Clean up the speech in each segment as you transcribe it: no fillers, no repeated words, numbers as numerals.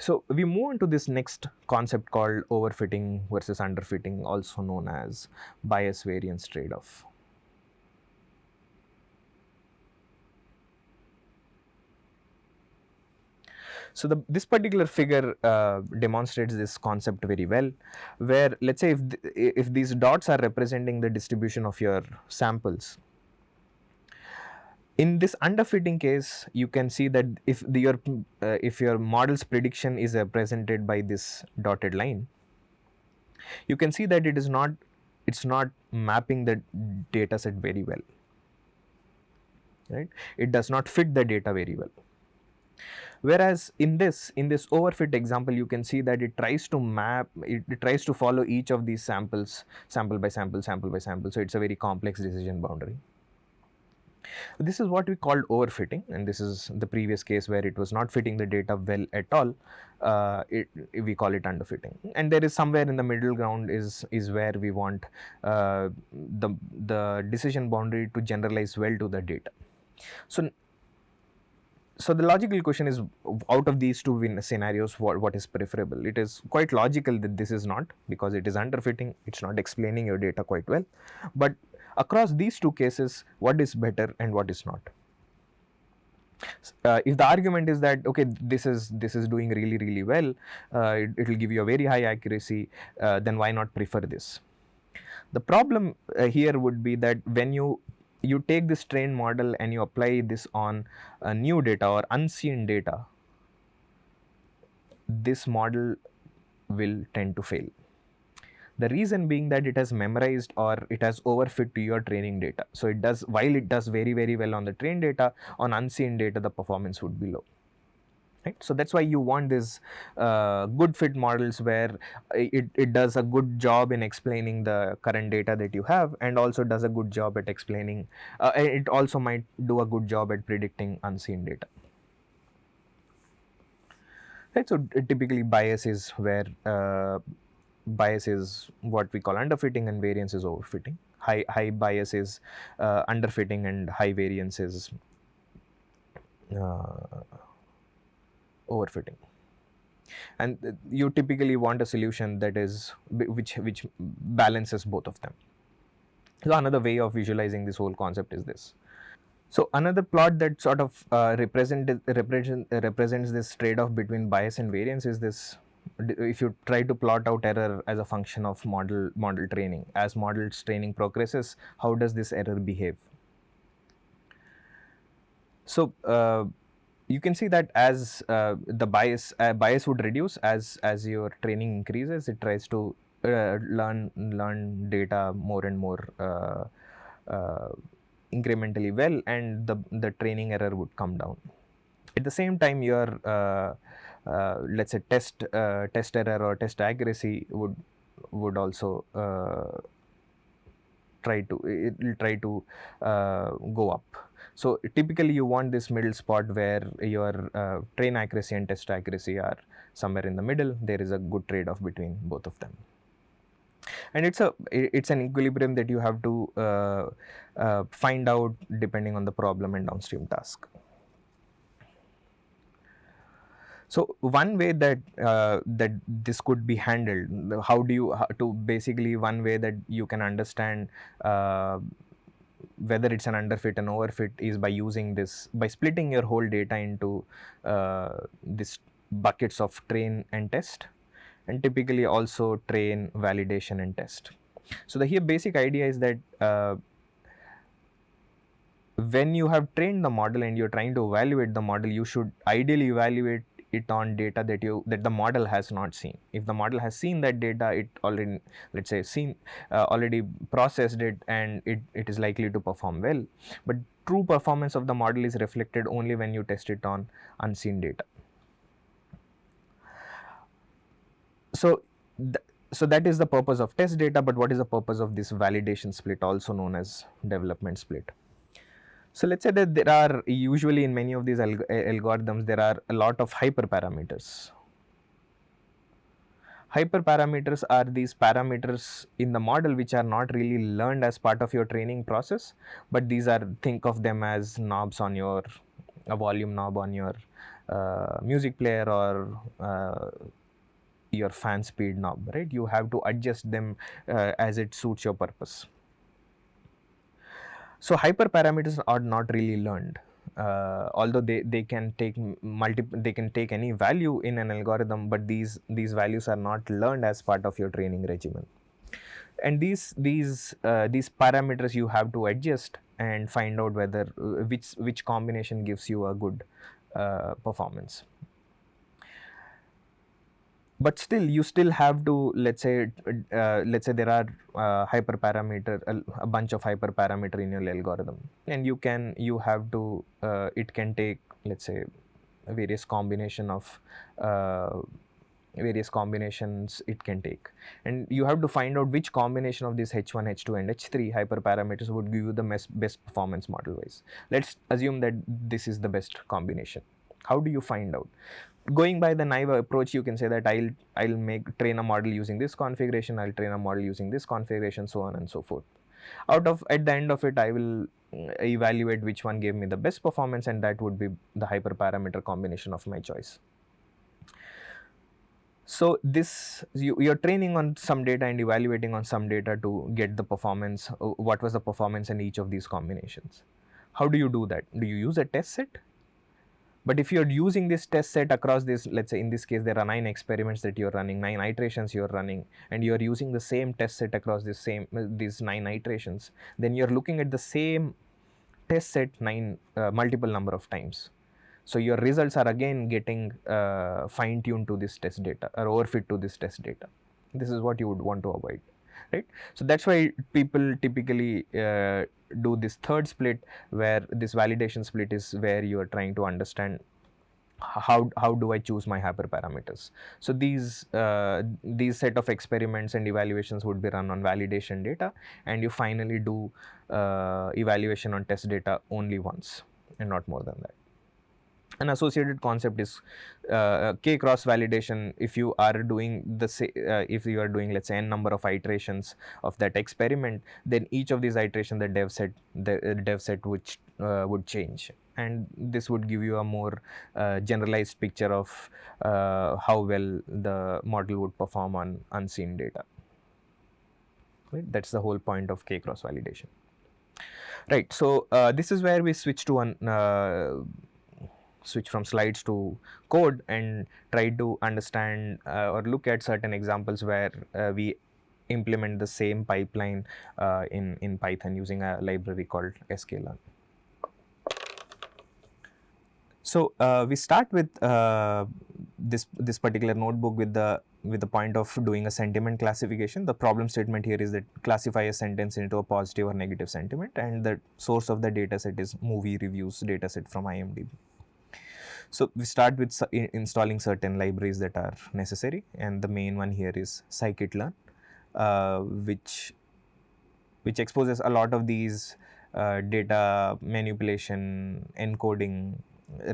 So we move on to this next concept called overfitting versus underfitting, also known as bias variance trade-off. So this particular figure demonstrates this concept very well, where let's say if these dots are representing the distribution of your samples, in this underfitting case, you can see that if your model's prediction is represented by this dotted line, you can see that it's not mapping the data set very well, right? It does not fit the data very well. Whereas in this overfit example, you can see that it tries to follow each of these samples, sample by sample, sample by sample. So it's a very complex decision boundary. This is what we called overfitting, and this is the previous case where it was not fitting the data well at all. We call it underfitting, and there is somewhere in the middle ground is where we want the decision boundary to generalize well to the data. So the logical question is, out of these two scenarios, what is preferable? It is quite logical that this is not, because it is underfitting, it's not explaining your data quite well. But across these two cases, what is better and what is not? If the argument is that okay, this is doing really well, it will give you a very high accuracy, then why not prefer this? The problem here would be that when you take this trained model and you apply this on new data or unseen data, this model will tend to fail. The reason being that it has memorized or it has overfit to your training data. So it does, while it does very well on the trained data, on unseen data the performance would be low. Right? So that's why you want these good fit models where it does a good job in explaining the current data that you have, and also does a good job at explaining, it also might do a good job at predicting unseen data. Right? So typically bias is where bias is what we call underfitting and variance is overfitting. High bias is underfitting and high variance is overfitting, and you typically want a solution that is which balances both of them. So another way of visualizing this whole concept is this. So another plot that sort of represents this trade-off between bias and variance is this. If you try to plot out error as a function of model training, as model's training progresses, how does this error behave? So you can see that as the bias would reduce as your training increases. It tries to learn data more and more incrementally well, and the training error would come down. At the same time, your let's say test error or test accuracy would also try to go up. So typically you want this middle spot where your train accuracy and test accuracy are somewhere in the middle. There is a good trade-off between both of them, and it's an equilibrium that you have to find out depending on the problem and downstream task. So one way that this could be handled, basically one way that you can understand whether it's an underfit and overfit is by splitting your whole data into this buckets of train and test, and typically also train, validation and test. So the here basic idea is that when you have trained the model and you're trying to evaluate the model, you should ideally evaluate it on data that the model has not seen. If the model has seen that data, it already, let's say, already processed it, and it is likely to perform well. But true performance of the model is reflected only when you test it on unseen data. So that is the purpose of test data. But what is the purpose of this validation split, also known as development split? So let's say that there are usually in many of these algorithms, there are a lot of hyperparameters. Hyperparameters are these parameters in the model which are not really learned as part of your training process, but these are, think of them as knobs on your, a volume knob on your music player or your fan speed knob, right? You have to adjust them as it suits your purpose. So hyperparameters are not really learned, although they can take they can take any value in an algorithm, but these values are not learned as part of your training regimen. And these parameters you have to adjust and find out whether which combination gives you a good performance. But still, you still have to, let's say there are a bunch of hyperparameter in your algorithm, and you have to it can take, let's say, various combination of various combinations it can take, and you have to find out which combination of these h1, h2 and h3 hyperparameters would give you the best performance model wise. Let's assume that this is the best combination. How do you find out? Going by the naive approach, you can say that I'll train a model using this configuration, I'll train a model using this configuration, so on and so forth. At the end of it, I will evaluate which one gave me the best performance, and that would be the hyperparameter combination of my choice. So this you're training on some data and evaluating on some data to get the performance, what was the performance in each of these combinations. How do you do that? Do you use a test set? But if you're using this test set across this, let's say in this case there are 9 experiments that you're running, 9 iterations you're running, and you're using the same test set across these 9 iterations, then you're looking at the same test set multiple number of times. So your results are again getting fine-tuned to this test data or overfit to this test data. This is what you would want to avoid, right? So that's why people typically do this third split, where this validation split is where you are trying to understand how do I choose my hyperparameters. So these set of experiments and evaluations would be run on validation data, and you finally do evaluation on test data only once and not more than that. An associated concept is k-cross validation. If you are doing if you are doing, let's say, n number of iterations of that experiment, then each of these iterations the dev set would change, and this would give you a more generalized picture of how well the model would perform on unseen data. Right? That's the whole point of k-cross validation. Right. So this is where we switch from slides to code and try to understand or look at certain examples where we implement the same pipeline in Python using a library called sklearn. So we start with this particular notebook with the point of doing a sentiment classification. The problem statement here is that classify a sentence into a positive or negative sentiment, and the source of the data set is movie reviews data set from IMDb. So we start with installing certain libraries that are necessary, and the main one here is scikit-learn, which exposes a lot of these data manipulation, encoding,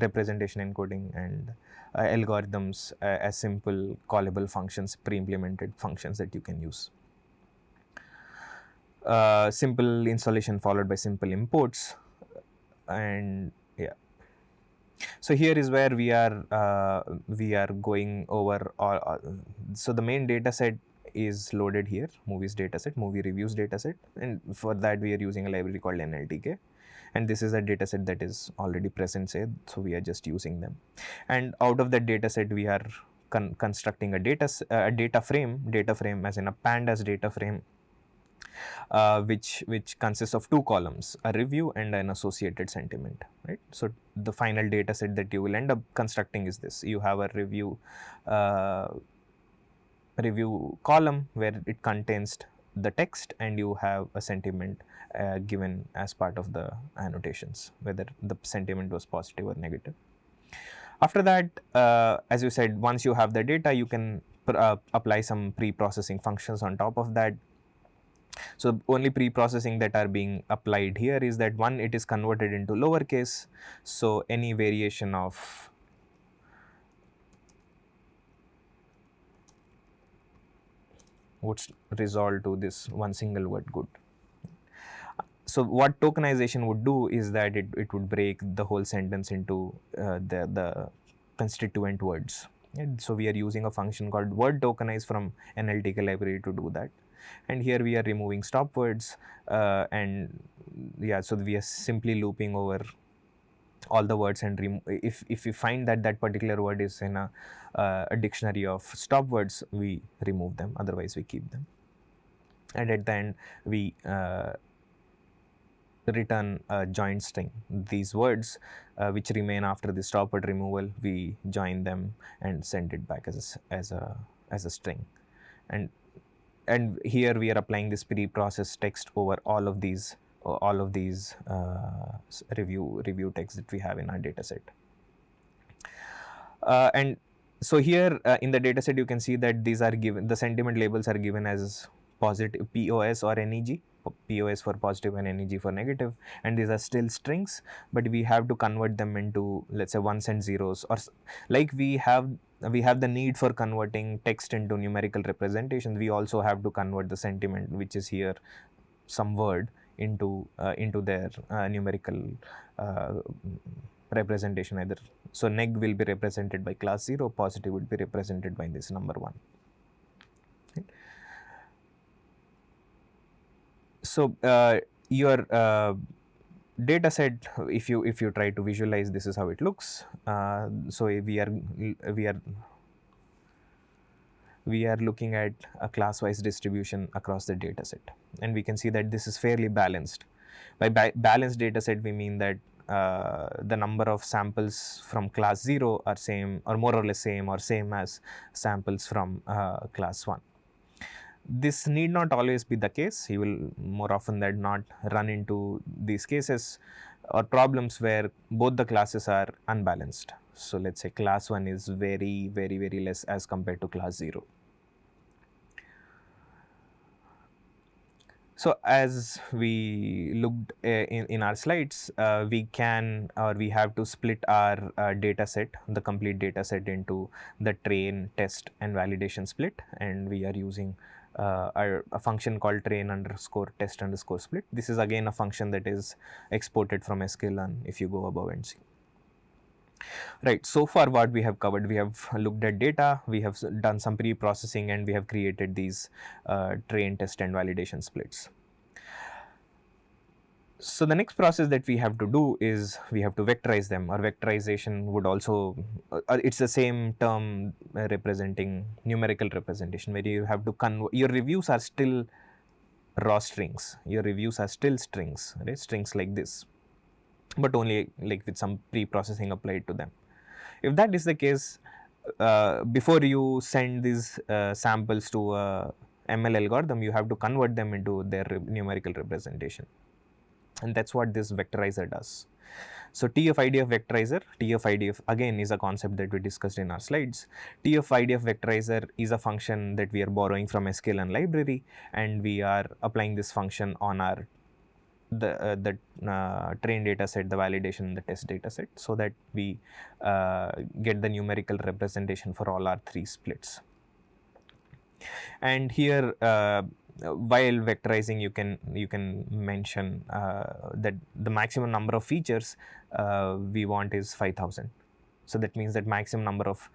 representation encoding, and algorithms as simple callable functions, pre-implemented functions that you can use. Simple installation followed by simple imports, and yeah. So here is where we are going over so the main data set is loaded here, movies data set, movie reviews data set, and for that we are using a library called NLTK, and this is a data set that is already present, say, so we are just using them. And out of that data set we are constructing a data frame as in a pandas data frame, which consists of 2 columns, a review and an associated sentiment, right? So the final data set that you will end up constructing is this. You have a review column where it contains the text, and you have a sentiment given as part of the annotations, whether the sentiment was positive or negative. After that, as you said, once you have the data, you can apply some pre-processing functions on top of that. So only pre-processing that are being applied here is that, one, it is converted into lowercase, so any variation of would resolve to this one single word good. So what tokenization would do is that it would break the whole sentence into the constituent words. And so we are using a function called word tokenize from NLTK library to do that. And here we are removing stop words, and yeah, so we are simply looping over all the words, and if we find that that particular word is in a dictionary of stop words, we remove them, otherwise we keep them. And at the end we return a joint string. These words which remain after the stop word removal, we join them and send it back as a string. And here we are applying this pre-processed text over all of these review text that we have in our data set. And so here in the data set you can see that these are given, the sentiment labels are given as positive, POS or NEG, POS for positive and NEG for negative, and these are still strings, but we have to convert them into, let's say, ones and zeros, or like we have the need for converting text into numerical representation. We also have to convert the sentiment, which is here some word, into their numerical representation either. So neg will be represented by class 0, positive would be represented by this number 1. Okay. So your data set, if you try to visualize, this is how it looks. So we are looking at a class-wise distribution across the data set, and we can see that this is fairly balanced. By balanced data set, we mean that the number of samples from class 0 are same, or more or less same, or same as samples from class 1. This need not always be the case. You will more often than not run into these cases or problems where both the classes are unbalanced. So let's say class 1 is very less as compared to class 0. So as we looked in our slides, we have to split our data set, the complete data set, into the train, test and validation split, and we are using a function called train underscore test underscore split. This is again a function that is exported from sklearn if you go above and see. Right, so far what we have covered, we have looked at data, we have done some pre-processing, and we have created these train, test and validation splits. So the next process that we have to do is we have to vectorize them, or vectorization would also, it's the same term representing numerical representation, where you have to convert, your reviews are still raw strings, your reviews are still strings, right? Strings like this, but only like with some pre-processing applied to them. If that is the case, before you send these samples to a ML algorithm, you have to convert them into their numerical representation, and that's what this vectorizer does. So TF-IDF vectorizer, TF-IDF again is a concept that we discussed in our slides. TF-IDF vectorizer is a function that we are borrowing from sklearn library, and we are applying this function on our the train data set, the validation and the test data set, so that we get the numerical representation for all our 3 splits. And here while vectorizing, you can mention that the maximum number of features we want is 5000. So that means that maximum number of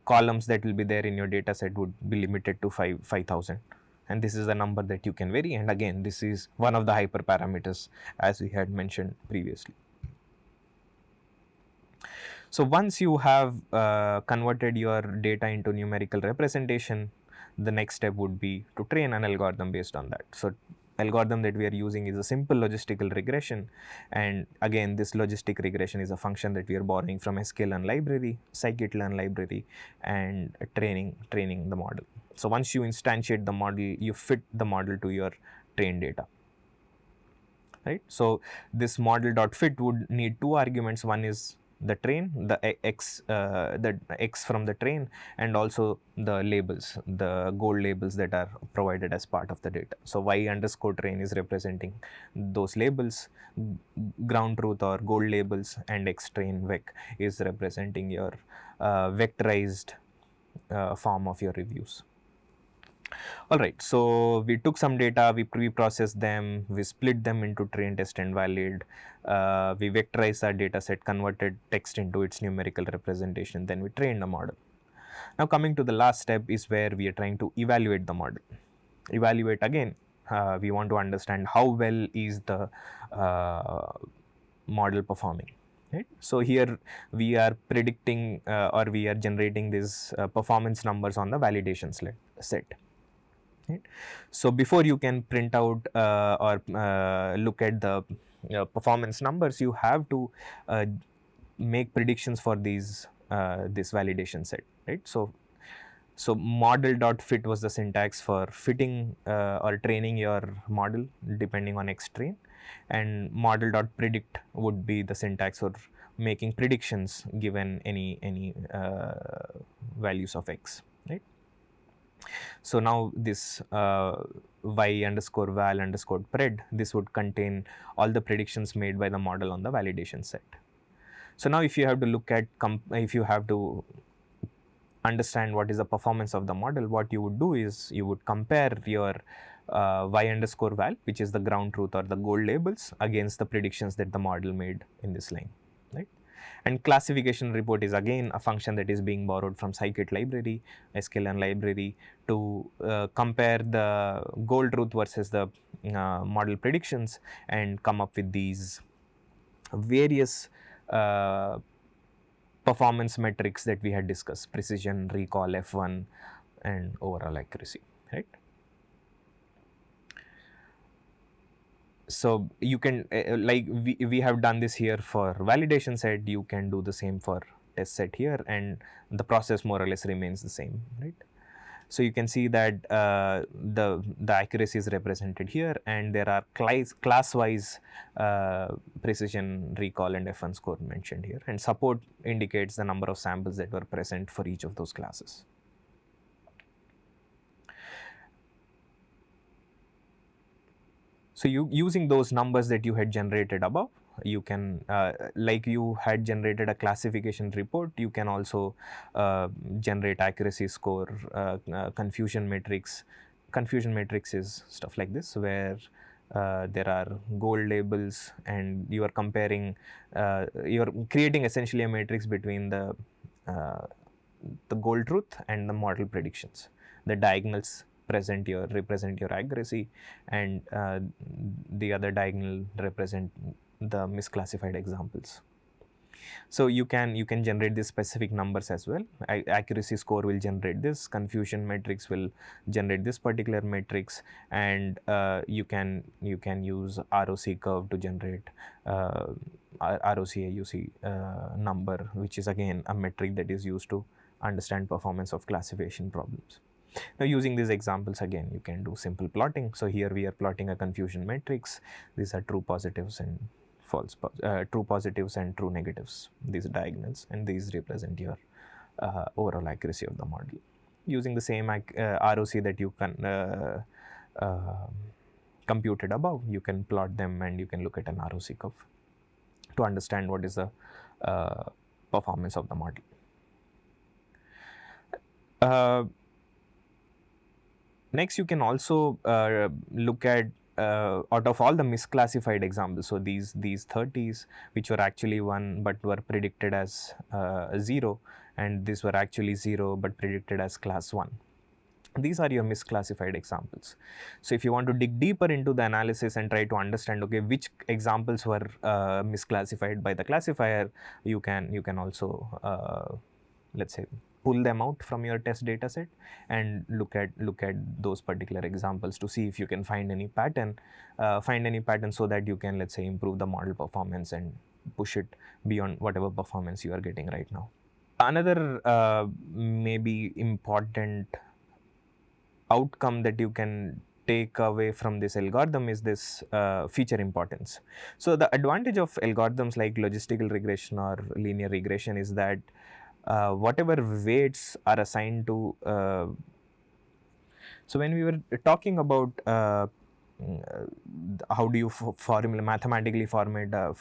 columns that will be there in your data set would be limited to 5000, and this is the number that you can vary. And again, this is one of the hyperparameters as we had mentioned previously. So once you have converted your data into numerical representation, the next step would be to train an algorithm based on that. So algorithm that we are using is a simple logistical regression, and again this logistic regression is a function that we are borrowing from sklearn library, scikit-learn library, and training the model. So once you instantiate the model, you fit the model to your train data, right? So this model.fit would need 2 arguments. One is the train, the x from the train, and also the labels, the gold labels that are provided as part of the data. So y underscore train is representing those labels, ground truth or gold labels, and x train vec is representing your vectorized form of your reviews. Alright, so we took some data, we pre-processed them, we split them into train, test and valid, we vectorized our data set, converted text into its numerical representation, then we trained a model. Now coming to the last step is where we are trying to evaluate the model. Evaluate again, we want to understand how well is the model performing. Right? So here we are predicting or we are generating these performance numbers on the validation set. Right? So before you can print out or look at the performance numbers, you have to make predictions for these this validation set, right? So model.fit was the syntax for fitting or training your model depending on X train, and model.predict would be the syntax for making predictions given any values of X, right? So now this y underscore val underscore pred, this would contain all the predictions made by the model on the validation set. So now if you have to look at, if you have to understand what is the performance of the model, what you would do is you would compare your y underscore val, which is the ground truth or the gold labels, against the predictions that the model made in this line, right? And classification report is again a function that is being borrowed from scikit library, sklearn library, to compare the gold truth versus the model predictions and come up with these various performance metrics that we had discussed: precision, recall, F1 and overall accuracy, right? So you can like we have done this here for validation set, you can do the same for test set here, and the process more or less remains the same, right? So you can see that the accuracy is represented here, and there are class wise precision, recall and F1 score mentioned here, and support indicates the number of samples that were present for each of those classes. So you using those numbers that you had generated above, you can like you had generated a classification report, you can also generate accuracy score, confusion matrix. Confusion matrix is stuff like this, where there are gold labels and you are comparing, you are creating essentially a matrix between the gold truth and the model predictions. The diagonals represent your accuracy, and the other diagonal represent the misclassified examples. So you can generate these specific numbers as well. Accuracy score will generate this, confusion matrix will generate this particular matrix, and you can use ROC curve to generate ROC AUC number, which is again a metric that is used to understand performance of classification problems. Now using these examples again, you can do simple plotting. So here we are plotting a confusion matrix. These are true positives and true positives and true negatives, these diagonals, and these represent your overall accuracy of the model. Using the same ROC that you can computed above, you can plot them and you can look at an ROC curve to understand what is the performance of the model. Next, you can also look at out of all the misclassified examples, so these 30s which were actually 1 but were predicted as 0, and these were actually 0 but predicted as class 1. These are your misclassified examples. So if you want to dig deeper into the analysis and try to understand, okay, which examples were misclassified by the classifier, you can also let's say pull them out from your test data set and look at those particular examples to see if you can find any pattern, so that you can, let's say, improve the model performance and push it beyond whatever performance you are getting right now. Another maybe important outcome that you can take away from this algorithm is this feature importance. So the advantage of algorithms like logistical regression or linear regression is that whatever weights are assigned to, so when we were talking about how do you mathematically formulate a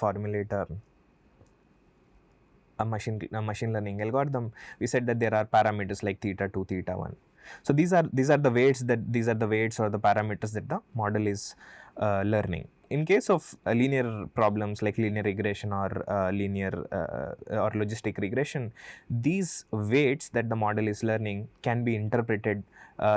a machine learning algorithm, we said that there are parameters like theta 2, theta 1. So these are the weights or the parameters that the model is learning. In case of linear problems like linear regression or linear or logistic regression, these weights that the model is learning can be interpreted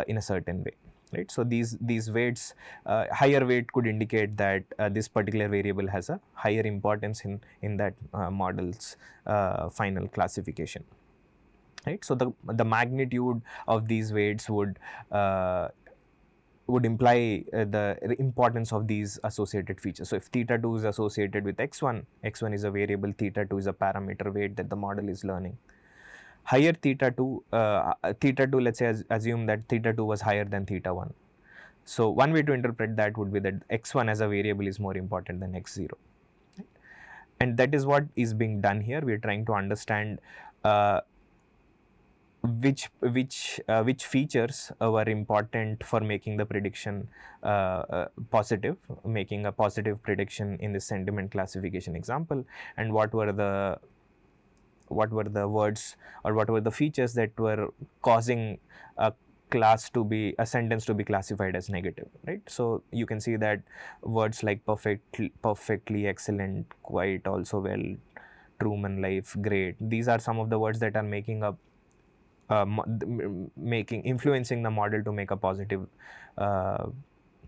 in a certain way, right? So these weights, higher weight could indicate that this particular variable has a higher importance in that model's final classification, right? So the magnitude of these weights would imply the importance of these associated features. So if theta 2 is associated with x1, x1 is a variable, theta 2 is a parameter weight that the model is learning. Higher theta 2, let's say assume that theta 2 was higher than theta 1. So one way to interpret that would be that x1 as a variable is more important than x0. And that is what is being done here. We are trying to understand which features were important for making the prediction positive, making a positive prediction in the sentiment classification example, and what were the words or what were the features that were causing a sentence to be classified as negative, right? So you can see that words like perfectly, excellent, quite, also well, Truman life, great, these are some of the words that are making up influencing the model to make a positive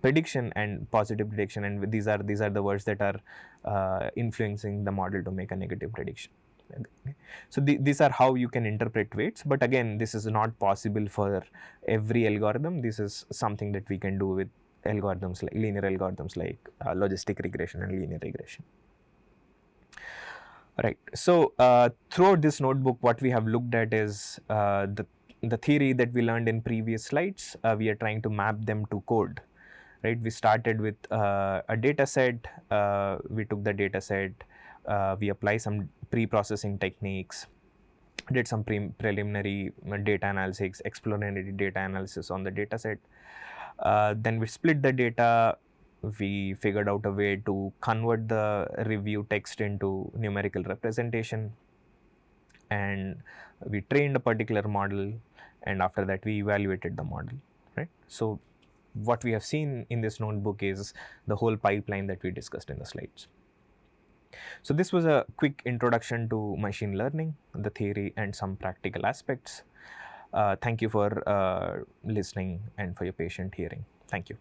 prediction, and these are the words that are influencing the model to make a negative prediction. Okay. So these are how you can interpret weights, but again, this is not possible for every algorithm. This is something that we can do with algorithms like linear algorithms like logistic regression and linear regression. Right. So throughout this notebook, what we have looked at is the theory that we learned in previous slides. We are trying to map them to code. Right. We started with a data set. We took the data set. We apply some pre-processing techniques. Did some preliminary data analysis, exploratory data analysis on the data set. Then we split the data. We figured out a way to convert the review text into numerical representation, and we trained a particular model, and after that we evaluated the model, right? So what we have seen in this notebook is the whole pipeline that we discussed in the slides. So this was a quick introduction to machine learning, the theory and some practical aspects. Thank you for listening and for your patient hearing. Thank you.